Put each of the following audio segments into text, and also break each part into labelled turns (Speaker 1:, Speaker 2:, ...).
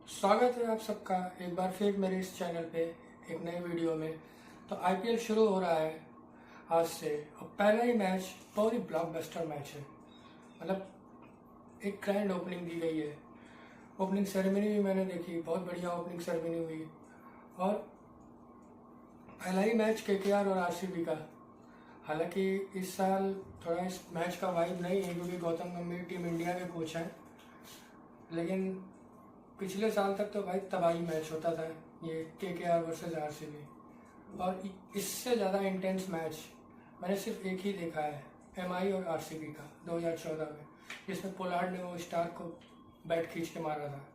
Speaker 1: स्वागत है आप सबका एक बार फिर मेरे इस चैनल पे एक नए वीडियो में। तो आईपीएल शुरू हो रहा है आज से और पहला ही मैच बहुत ही ब्लॉकबस्टर मैच है। मतलब एक ग्रैंड ओपनिंग दी गई है। ओपनिंग सेरेमनी भी मैंने देखी, बहुत बढ़िया ओपनिंग सेरेमनी हुई। और पहला ही मैच केकेआर और आरसीबी का। हालांकि इस साल थोड़ा इस मैच का वाइब नहीं है क्योंकि गौतम गंभीर टीम इंडिया के कोच हैं, लेकिन पिछले साल तक तो भाई तबाही मैच होता था ये केकेआर वर्सेस आरसीबी। और इससे ज़्यादा इंटेंस मैच मैंने सिर्फ एक ही देखा है, एमआई और आरसीबी का 2014 में, जिसमें पोलार्ड ने वो स्टार को बैट खींच के मारा था।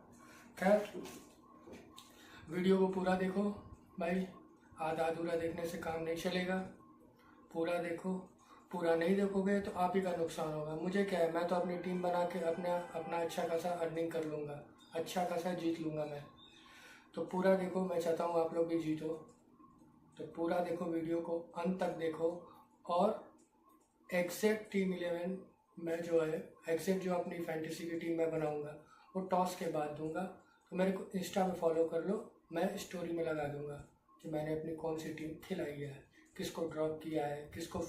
Speaker 1: खैर, वीडियो को पूरा देखो भाई, आधा अधूरा देखने से काम नहीं चलेगा। पूरा देखो, पूरा नहीं देखोगे तो आप ही का नुकसान होगा। मुझे क्या है, मैं तो अपनी टीम बना के अपना अच्छा खासा अर्निंग कर लूँगा, अच्छा खासा जीत लूँगा मैं। तो पूरा देखो, मैं चाहता हूँ आप लोग भी जीतो। तो पूरा देखो, वीडियो को अंत तक देखो। और एग्जैक्ट टीम 11 मैं जो है, एग्जैक्ट जो अपनी फैंटेसी की टीम मैं बनाऊँगा वो टॉस के बाद दूंगा। तो मेरे को इंस्टा पे फॉलो कर लो, मैं स्टोरी में लगा दूंगा कि मैंने अपनी कौन सी टीम खिलाई है, किसको ड्रॉप किया है, किसको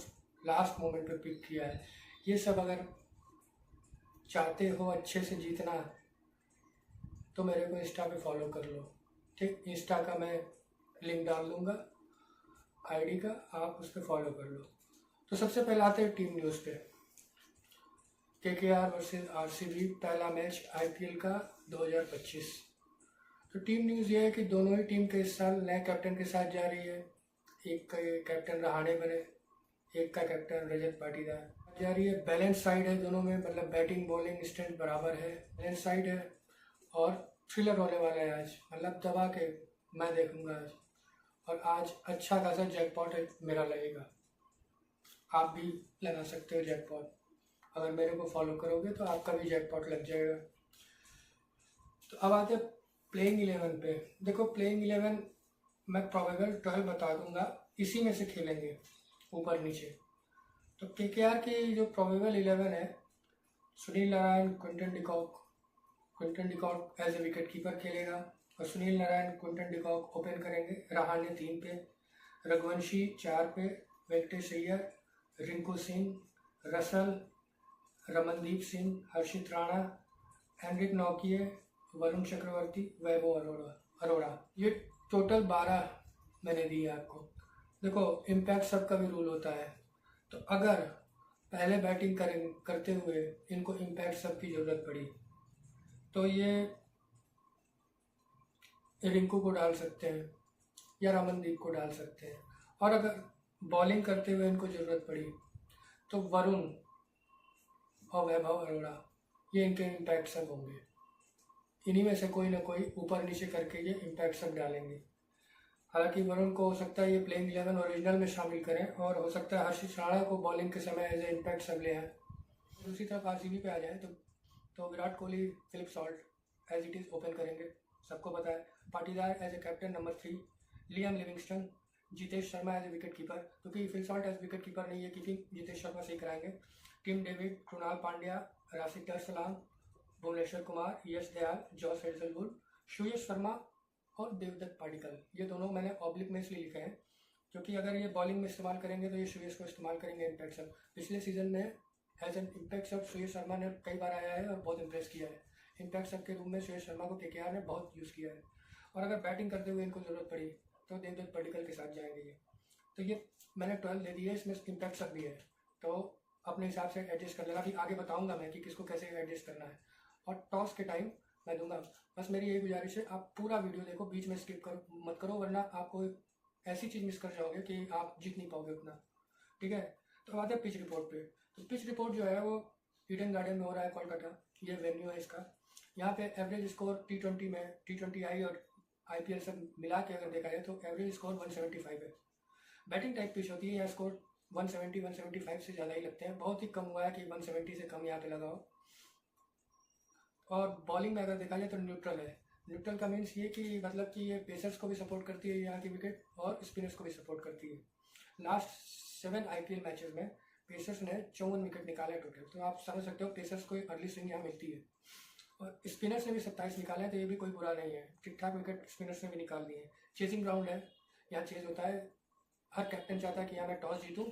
Speaker 1: लास्ट मोमेंट पे पिक किया है। ये सब अगर चाहते हो अच्छे से जीतना तो मेरे को इंस्टा पे फॉलो कर लो, ठीक। इंस्टा का मैं लिंक डाल दूंगा, आईडी का, आप उस पर फॉलो कर लो। तो सबसे पहले आते हैं टीम न्यूज़ पे। केकेआर वर्सेस आरसीबी, पहला मैच आईपीएल का 2025। तो टीम न्यूज़ ये है कि दोनों ही टीम के इस साल नए कैप्टन के साथ जा रही है। एक का कैप्टन रहाणे बने, एक का कैप्टन रजत पाटीदार जा रही है। बैलेंस साइड है दोनों में, मतलब बैटिंग बॉलिंग स्ट्रेंथ बराबर है, बैलेंस साइड है। और थ्रिलर होने वाला है आज, मतलब दबा के मैं देखूंगा आज। और आज अच्छा खासा जैकपॉट मेरा लगेगा, आप भी लगा सकते हो जैकपॉट। अगर मेरे को फॉलो करोगे तो आपका भी जैकपॉट लग जाएगा। तो अब आते प्लेइंग 11 पे। देखो, प्लेइंग 11 मैं प्रोबेबल 12 बता दूंगा, इसी में से खेलेंगे ऊपर नीचे। तो केकेआर की जो प्रोबेबल 11 है, Sunil Narine, Quinton de Kock as a wicket keeper खेलेगा। और Sunil Narine, Quinton de Kock open करेंगे। रहाणे 3 पे, रघुवंशी 4 पे, वेंकटेश अय्यर, रिंकू सिंह, रसल, रमनदीप सिंह, हर्षित राणा, एनरिक नौकिए, वरुण चक्रवर्ती, वैभव अरोड़ा। ये टोटल 12 मैंने दिए आपको। देखो, इम्पैक्ट सबका भी रूल होता है। तो अगर पहले बैटिंग करते हुए इनको इम्पैक्ट सब की ज़रूरत पड़ी तो ये रिंकू को डाल सकते हैं या रमनदीप को डाल सकते हैं। और अगर बॉलिंग करते हुए इनको ज़रूरत पड़ी तो वरुण और वैभव अरोड़ा, ये इनके इम्पैक्ट सब होंगे। इन्हीं में से कोई ना कोई ऊपर नीचे करके ये इम्पैक्ट सब डालेंगे। हालांकि वरुण को हो सकता है ये प्लेइंग 11 ओरिजिनल में शामिल करें, और हो सकता है हर्षित राणा को बॉलिंग के समय एज ए इम्पैक्ट सब ले आए। दूसरी तरफ आरसीबी पे आ जाए तो Virat Kohli, Philip Salt as it is open करेंगे, सबको पता है। Patidar as a captain number 3, Liam Livingstone, Jitesh Sharma as a wicket keeper, क्योंकि Phil Salt as wicket keeper नहीं है, कीपिंग जितेश शर्मा से ही कराएंगे। Tim David, Krunal Pandya, Rashid Salam, Bhuvneshwar Kumar, Yash Dayal, Josh Hazlewood, Suyash Sharma और देवदत्त पाडिक्कल। ये दोनों मैंने ऑब्लिक में इसलिए लिखे हैं क्योंकि अगर ये बॉलिंग में इस्तेमाल करेंगे तो ये सुयश को इस्तेमाल करेंगे इम्पैक्ट सब। पिछले सीजन में एज एन इम्पैक्ट सब सुयश शर्मा ने कई बार आया है और बहुत इंप्रेस किया है। इम्पैक्ट सब के रूप में सुयश शर्मा को केकेआर ने बहुत यूज़ किया है। और अगर बैटिंग करते हुए इनको ज़रूरत पड़ी तो देवदत्त पाडिक्कल के साथ जाएंगे ये। तो ये मैंने 12 दे दिए, इसमें इम्पैक्ट सब भी है, तो अपने हिसाब से एडजस्ट कर लेना। अभी आगे बताऊंगा मैं कि किसको कैसे एडजस्ट करना है। और टॉस के टाइम मैं दूंगा। बस मेरी यही गुजारिश है, आप पूरा वीडियो देखो, बीच में स्किप मत करो, वरना आपको ऐसी चीज़ मिस कर जाओगे कि आप जीत नहीं पाओगे उतना, ठीक है। तो आते हैं पिच रिपोर्ट पे। तो पिच रिपोर्ट जो है वो ईडन गार्डन में हो रहा है, कोलकाता, ये वेन्यू है इसका। यहाँ पे एवरेज स्कोर T20 में, T20 आई और आईपीएल सब मिला के अगर देखा जाए तो एवरेज स्कोर 175 है। बैटिंग टाइप पिच होती है, यहाँ स्कोर 170 175 से ज़्यादा ही लगते हैं। बहुत ही कम हुआ है कि 170 से कम यहाँ पे लगा हो। और बॉलिंग में अगर देखा जाए तो न्यूट्रल है। न्यूट्रल का मीन्स ये कि मतलब कि ये पेसर्स को भी सपोर्ट करती है यहाँ की विकेट, और स्पिनर्स को भी सपोर्ट करती है। लास्ट 7 आईपीएल मैचेस में पेसर्स ने 54 विकेट निकाले टोटल, तो आप समझ सकते हो पेसर्स को अर्ली स्विंग यहाँ मिलती है। और स्पिनर्स ने भी 27 निकाले हैं, तो ये भी कोई बुरा नहीं है, ठीक ठाक विकेट स्पिनर्स ने भी निकाल दिए हैं। चेजिंग ग्राउंड है, यहाँ चेज होता है, हर कैप्टन चाहता है कि यहाँ मैं टॉस जीतूँ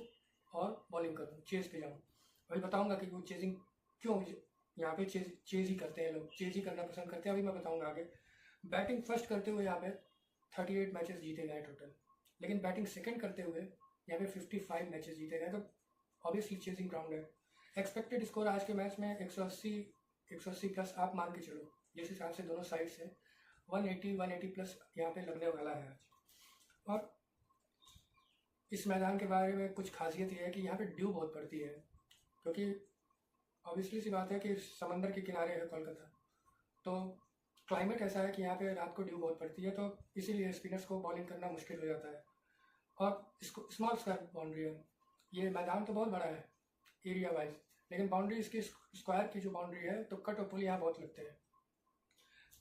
Speaker 1: और बॉलिंग करूँ, चेज पे जाऊँ। अभी बताऊँगा कि वो चेजिंग क्यों यहाँ पे चेज ही करते हैं लोग, चेज ही करना पसंद करते हैं, अभी मैं बताऊँगा आगे। बैटिंग फर्स्ट करते हुए यहाँ पे 38 मैचेस जीते गए टोटल, लेकिन बैटिंग सेकंड करते हुए यहाँ पे 55 मैचेस जीते गए, तो ऑब्वियसली चेजिंग ग्राउंड है। एक्सपेक्टेड स्कोर आज के मैच में 180 प्लस आप मान के चलो, जिस हिसाब से दोनों साइड से 180 प्लस यहाँ पे लगने वाला है आज। और इस मैदान के बारे में कुछ खासियत ये है कि यहाँ पे ड्यू बहुत पड़ती है, क्योंकि ऑब्वियसली सी बात है कि समंदर के किनारे है कोलकाता, तो क्लाइमेट ऐसा है कि यहाँ पे रात को ड्यू बहुत पड़ती है, तो इसीलिए स्पिनर्स को बॉलिंग करना मुश्किल हो जाता है। और इसको स्मॉल स्क्वायर बाउंड्री है, ये मैदान तो बहुत बड़ा है एरिया वाइज, लेकिन बाउंड्री इसकी स्क्वायर की जो बाउंड्री है, तो कट और पुल यहाँ बहुत लगते हैं।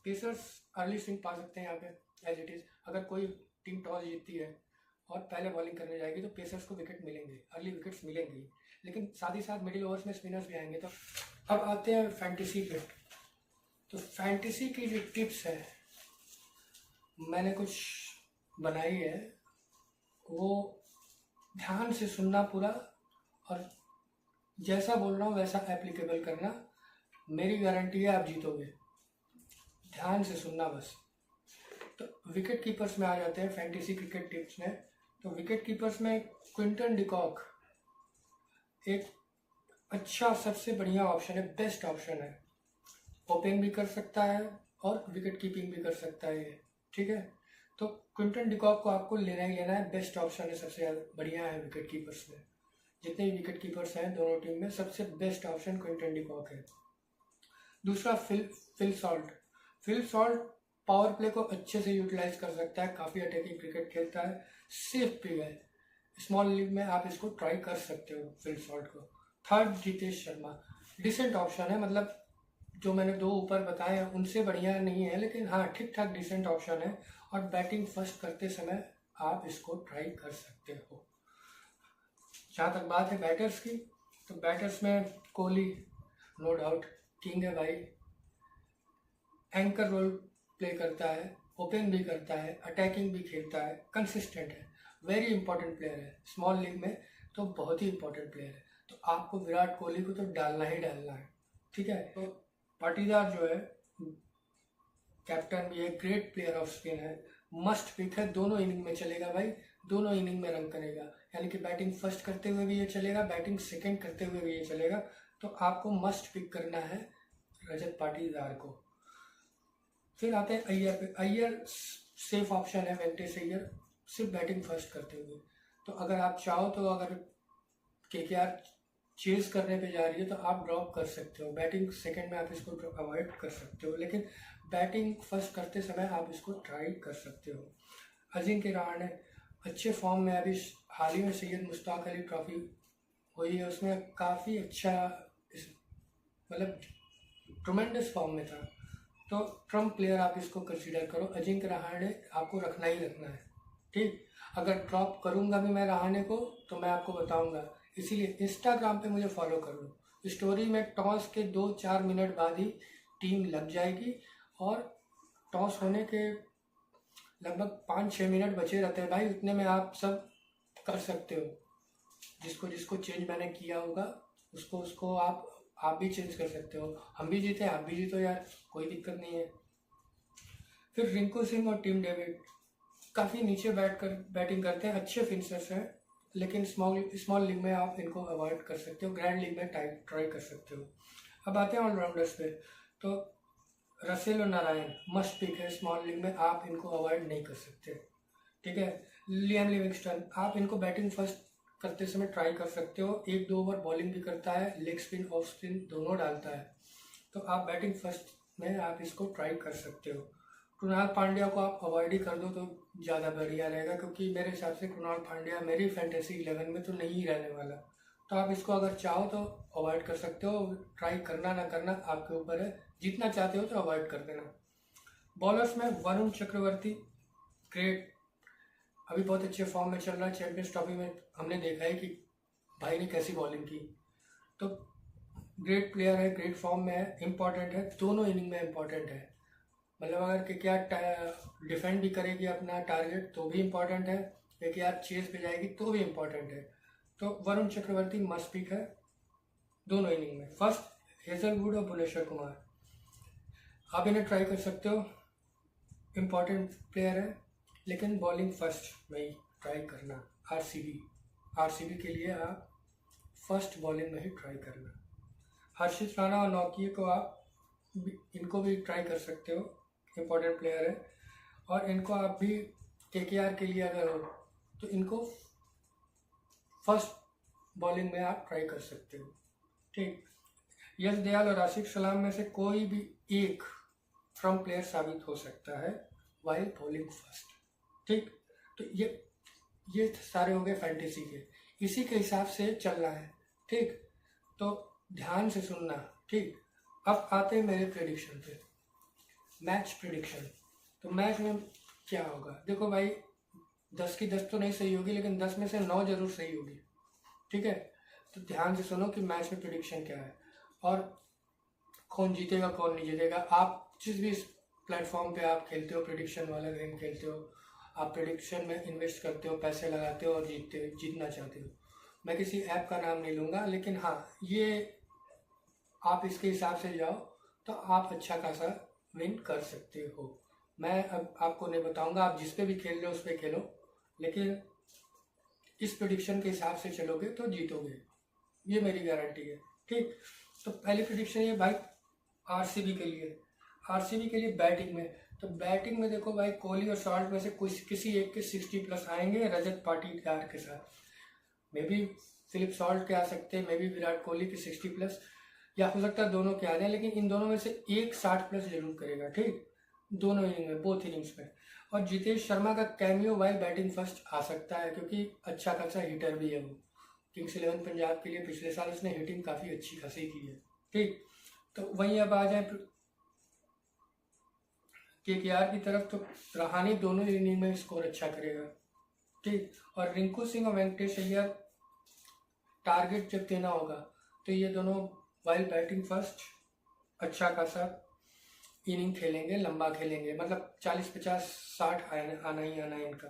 Speaker 1: पेसर्स अर्ली स्विंग पा सकते हैं यहाँ पे एज इट इज़। अगर कोई टीम टॉस जीतती है और पहले बॉलिंग करने जाएगी तो पेसर्स को विकेट मिलेंगे, अर्ली विकेट्स मिलेंगी, लेकिन साथ ही साथ मिडिल ओवर्स में स्पिनर्स भी आएंगे। तो अब आते हैं फैंटेसी पे। तो फैंटेसी की जो टिप्स है मैंने कुछ बनाई है, वो ध्यान से सुनना पूरा, और जैसा बोल रहा हूँ वैसा एप्लीकेबल करना, मेरी गारंटी है आप जीतोगे। ध्यान से सुनना बस। तो विकेट कीपर्स में आ जाते हैं फैंटेसी क्रिकेट टिप्स में। तो विकेट कीपर्स में क्विंटन डिकॉक एक अच्छा सबसे बढ़िया ऑप्शन है, बेस्ट ऑप्शन है। ओपन भी कर सकता है और विकेट कीपिंग भी कर सकता है ये, ठीक है। तो क्विंटन डिकॉक को आपको लेना ही लेना है, बेस्ट ऑप्शन है, सबसे बढ़िया है विकेट कीपर्स में। जितने भी विकेट कीपर्स हैं दोनों टीम में सबसे बेस्ट ऑप्शन क्विंटन डिकॉक है। दूसरा Phil Salt. Phil Salt power play को अच्छे से यूटिलाइज कर सकता है, काफ़ी अटैकिंग क्रिकेट खेलता है, सेफ भी है। स्मॉल लीग में आप इसको ट्राई कर सकते हो फिल सॉल्ट को। Third Jitesh Sharma, decent option है, मतलब जो मैंने दो ऊपर बताए हैं उनसे बढ़िया नहीं है, लेकिन हाँ ठीक ठाक डिसेंट ऑप्शन है, और बैटिंग फर्स्ट करते समय आप इसको ट्राई कर सकते हो। जहाँ तक बात है बैटर्स की, तो बैटर्स में कोहली नो डाउट किंग है भाई, एंकर रोल प्ले करता है, ओपन भी करता है, अटैकिंग भी खेलता है, कंसिस्टेंट है, वेरी इंपॉर्टेंट प्लेयर है। स्मॉल लीग में तो बहुत ही इंपॉर्टेंट प्लेयर है, तो आपको विराट कोहली को तो डालना ही डालना है, ठीक है। तो पाटीदार जो है कैप्टन भी है, ग्रेट प्लेयर ऑफ स्पिन है, मस्ट पिक है, दोनों इनिंग में चलेगा भाई, दोनों इनिंग में रन करेगा, यानी कि बैटिंग फर्स्ट करते हुए भी ये चलेगा, बैटिंग सेकंड करते हुए भी ये चलेगा। तो आपको मस्ट पिक करना है रजत पाटीदार को। फिर आते हैं अय्यर पे। अय्यर सेफ ऑप्शन है, वेंकटेश अय्यर, सिर्फ बैटिंग फर्स्ट करते हुए। तो अगर आप चाहो तो अगर केकेआर चेज करने पे जा रही है तो आप ड्रॉप कर सकते हो, बैटिंग सेकंड में आप इसको अवॉइड कर सकते हो, लेकिन बैटिंग फर्स्ट करते समय आप इसको ट्राई कर सकते हो। अजिंक्य रहाणे अच्छे फॉर्म में, अभी हाल ही में सैयद मुश्ताक अली ट्रॉफी हुई है, उसमें काफ़ी अच्छा मतलब ट्रमेंडस फॉर्म में था, तो ट्रम्प प्लेयर आप इसको कंसीडर करो। अजिंक्य रहाणे आपको रखना ही रखना है, ठीक। अगर ड्रॉप करूँगा भी मैं रहाणे को तो मैं आपको बताऊँगा, इसीलिए इंस्टाग्राम पे मुझे फॉलो कर लो। स्टोरी में टॉस के 2-4 मिनट बाद ही टीम लग जाएगी, और टॉस होने के लगभग 5-6 मिनट बचे रहते हैं भाई, उतने में आप सब कर सकते हो। जिसको जिसको चेंज मैंने किया होगा उसको आप भी चेंज कर सकते हो। हम भी जीते, आप भी जीतो यार, कोई दिक्कत नहीं है। फिर रिंकू सिंह और टीम डेविड काफ़ी नीचे बैटिंग करते हैं, अच्छे फिनिशर्स हैं, लेकिन स्मॉल लीग में आप इनको अवॉइड कर सकते हो, ग्रैंड लीग में ट्राई कर सकते हो। अब आते हैं ऑलराउंडर्स पे। तो रसेल और नारायण मस्ट पिक है, स्मॉल लीग में आप इनको अवॉइड नहीं कर सकते, ठीक है। लियाम लिविंगस्टन आप इनको बैटिंग फर्स्ट करते समय ट्राई कर सकते हो, 1-2 ओवर बॉलिंग भी करता है, लेग स्पिन ऑफ स्पिन दोनों डालता है, तो आप बैटिंग फर्स्ट में आप इसको ट्राई कर सकते हो। कृणाल पांड्या को आप अवॉइड ही कर दो तो ज़्यादा बढ़िया रहेगा, क्योंकि मेरे हिसाब से कृणाल पांड्या मेरी फैंटेसी 11 में तो नहीं रहने वाला, तो आप इसको अगर चाहो तो अवॉइड कर सकते हो, ट्राई करना ना करना आपके ऊपर है, जितना चाहते हो तो अवॉइड कर देना। बॉलर्स में वरुण चक्रवर्ती ग्रेट, अभी बहुत अच्छे फॉर्म में चल रहा है, चैंपियंस ट्रॉफी में हमने देखा है कि भाई ने कैसी बॉलिंग की। तो ग्रेट प्लेयर है, ग्रेट फॉर्म में है, इम्पॉर्टेंट है, दोनों इनिंग में इम्पॉर्टेंट है। मतलब अगर केकेआर डिफेंड भी करेगी अपना टारगेट तो भी इम्पॉर्टेंट है, केकेआर चेस पे जाएगी तो भी इम्पॉर्टेंट है। तो वरुण चक्रवर्ती मस्ट पिक है दोनों इनिंग में। फर्स्ट हेजलवुड और भुवनेश्वर कुमार, आप इन्हें ट्राई कर सकते हो, इम्पॉर्टेंट प्लेयर है, लेकिन बॉलिंग फर्स्ट में ही ट्राई करना। आरसीबी के लिए आप फर्स्ट बॉलिंग में ही ट्राई करना। हर्षित राणा और नौकिए को आप इनको भी ट्राई कर सकते हो, इम्पोर्टेंट प्लेयर है, और इनको आप भी केकेआर के लिए अगर हो तो इनको फर्स्ट बॉलिंग में आप ट्राई कर सकते हो। ठीक, यश दयाल और आशिक सलाम में से कोई भी एक फ्रॉम प्लेयर साबित हो सकता है वाइल बॉलिंग फर्स्ट। ठीक, तो ये सारे हो गए फैंटेसी के, इसी के हिसाब से चलना है। ठीक, तो ध्यान से सुनना। ठीक, अब आते हैं मेरे प्रेडिक्शन पे, मैच प्रेडिक्शन। तो मैच में क्या होगा, देखो भाई 10 की 10 तो नहीं सही होगी, लेकिन 10 में से 9 जरूर सही होगी। ठीक है, तो ध्यान से सुनो कि मैच में प्रेडिक्शन क्या है और कौन जीतेगा कौन नहीं जीतेगा। आप जिस भी प्लेटफॉर्म पे आप खेलते हो, प्रेडिक्शन वाला गेम खेलते हो, आप प्रेडिक्शन में इन्वेस्ट करते हो, पैसे लगाते हो और जीतना चाहते हो, मैं किसी ऐप का नाम नहीं लूँगा, लेकिन हाँ ये आप इसके हिसाब से जाओ तो आप अच्छा खासा विन कर सकते हो। मैं अब आपको नहीं बताऊंगा, आप जिस पे भी खेल रहे हो उस पर खेलो, लेकिन इस प्रेडिक्शन के हिसाब से चलोगे तो जीतोगे, ये मेरी गारंटी है। ठीक, तो पहली प्रेडिक्शन ये भाई आरसीबी के लिए बैटिंग में। तो बैटिंग में देखो भाई, कोहली और शॉर्ट में से किसी एक के 60+ आएंगे रजत पाटीदार के साथ। मे बी फिलिप सॉल्ट के आ सकते हैं, मे बी विराट कोहली के 60+, या हो सकता है दोनों के आ जाए, लेकिन इन दोनों में से एक 60+ जरूर करेगा। ठीक, दोनों इनिंग में, बोथ इनिंग्स में। और जितेश शर्मा का कैमियो वाइल बैटिंग फर्स्ट आ सकता है, क्योंकि अच्छा खासा हिटर भी है वो। किंग्स 11 पंजाब के लिए पिछले साल उसने हिटिंग काफ़ी अच्छी खासी की है। ठीक, तो वहीं अब आ जाए केकेआर की तरफ, तो रहाणे दोनों इनिंग में स्कोर अच्छा करेगा। ठीक, और रिंकू सिंह और वेंकटेश अय्यर टारगेट जब देना होगा तो ये दोनों वाइल बैटिंग फर्स्ट अच्छा खासा इनिंग खेलेंगे, लंबा खेलेंगे, मतलब 40-50-60 आना ही आना है इनका।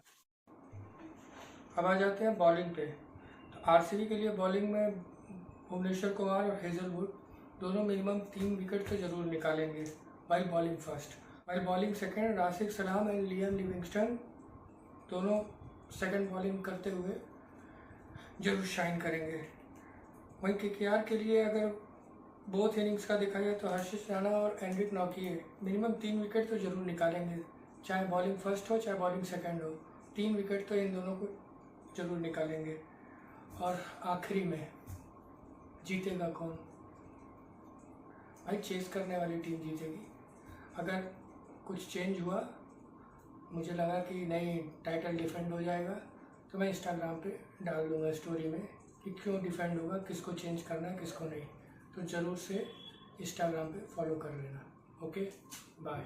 Speaker 1: अब आ जाते हैं बॉलिंग पे। तो आरसीबी के लिए बॉलिंग में भुवनेश्वर कुमार और हेजलवुड दोनों मिनिमम 3 विकेट तो जरूर निकालेंगे while bowling first. While bowling second, Rashid सलाम एंड लियाम लिविंगस्टन दोनों सेकेंड बॉलिंग करते हुए जरूर शाइन करेंगे। वहीं केकेआर के लिए अगर बोथ इनिंग्स का देखा जाए तो हर्षित राणा और एंड्रिक नौकिए मिनिमम 3 विकेट तो जरूर निकालेंगे, चाहे बॉलिंग फर्स्ट हो चाहे बॉलिंग सेकंड हो, 3 विकेट तो इन दोनों को जरूर निकालेंगे। और आखिरी में जीतेगा कौन, भाई चेस करने वाली टीम जीतेगी। अगर कुछ चेंज हुआ, मुझे लगा कि नहीं टाइटल डिफेंड हो जाएगा, तो मैं इंस्टाग्राम पे डाल दूँगा स्टोरी में कि क्यों डिफेंड होगा, किसको चेंज करना है किसको नहीं। तो ज़रूर से इंस्टाग्राम पे फॉलो कर लेना। Okay, bye.